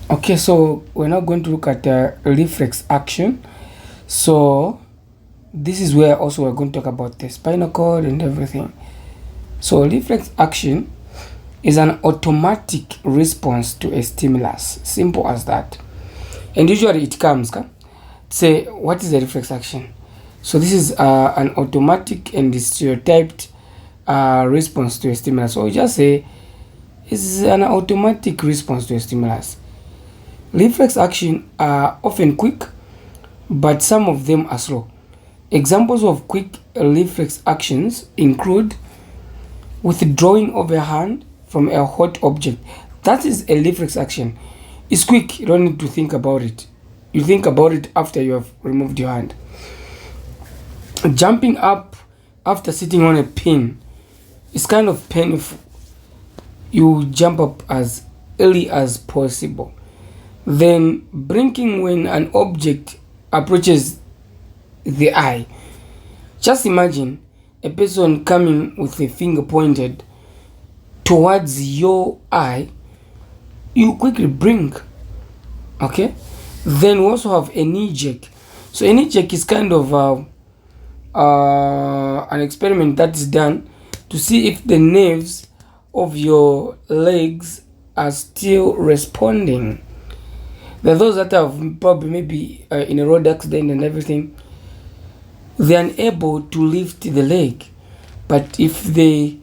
Okay, so we're now going to look at reflex action. So this is where also we're going to talk about the spinal cord and everything. So reflex action is an automatic response to a stimulus. Simple as that. And usually it comes, say, what is a reflex action? So this is an automatic and stereotyped response to a stimulus. So we just say it's an automatic response to a stimulus. Reflex action are often quick, but some of them are slow. Examples of quick reflex actions include withdrawing of a hand from a hot object. That is a reflex action. It's quick, you don't need to think about it. You think about it after you have removed your hand. Jumping up after sitting on a pin is kind of painful. You jump up as early as possible. Then blinking when an object approaches the eye. Just imagine a person coming with a finger pointed towards your eye. You quickly blink. Okay? Then we also have a knee jerk. So a knee jerk is kind of an experiment that is done to see if the nerves of your legs are still responding. There are those that have probably maybe in a road accident and everything, they are unable to lift the leg. But if they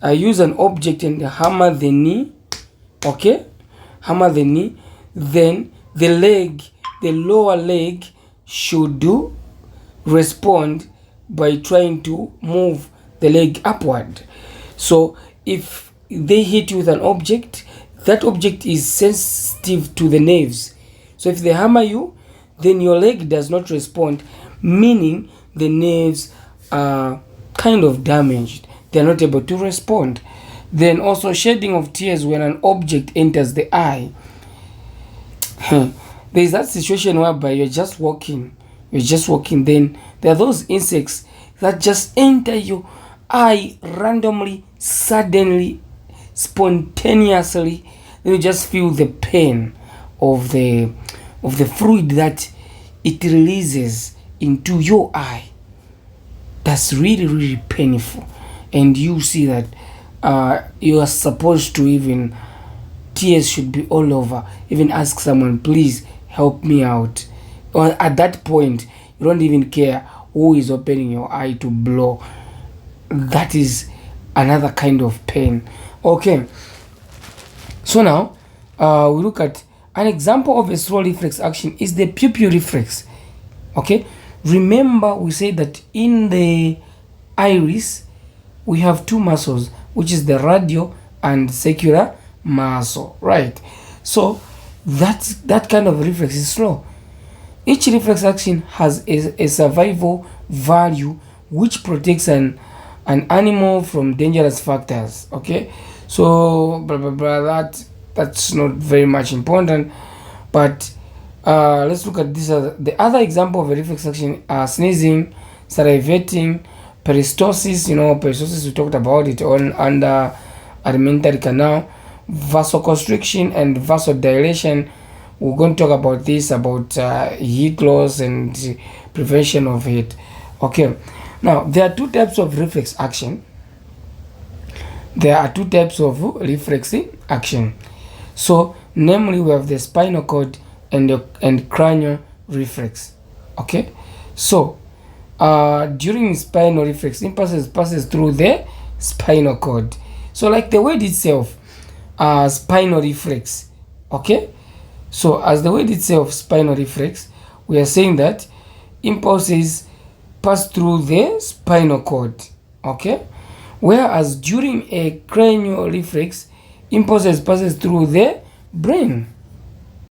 use an object and hammer the knee, then the lower leg should respond by trying to move the leg upward. So if they hit you with an object, that object is sensitive to the nerves. So if they hammer you, then your leg does not respond, meaning the nerves are kind of damaged. They are not able to respond. Then also shedding of tears when an object enters the eye. There is that situation whereby you're just walking, then there are those insects that just enter your eye randomly, suddenly, spontaneously. Then you just feel the pain of the fluid that it releases into your eye. That's really, really painful. And you see that you are supposed to even, tears should be all over. Even ask someone, please help me out. Or at that point, you don't even care who is opening your eye to blow. That is another kind of pain. Okay. So now, we look at an example of a slow reflex action is the pupil reflex. Okay. Remember, we said that in the iris, we have two muscles, which is the radial and circular muscle, right? So that kind of reflex is slow. Each reflex action has a survival value which protects an animal from dangerous factors. Okay, so blah blah blah. That's not very much important, but let's look at this. The other example of a reflex action are sneezing, salivating, peristalsis. Peristalsis, we talked about it on under alimentary canal, vasoconstriction and vasodilation. We're going to talk about this, about heat loss and prevention of it. Okay, now there are two types of reflex action. So namely, we have the spinal cord and cranial reflex. Okay, so during spinal reflex, impulses passes through the spinal cord. So like the word itself, spinal reflex. Okay, so as the word itself, spinal reflex, we are saying that impulses pass through the spinal cord. Okay, whereas during a cranial reflex, impulses passes through the brain.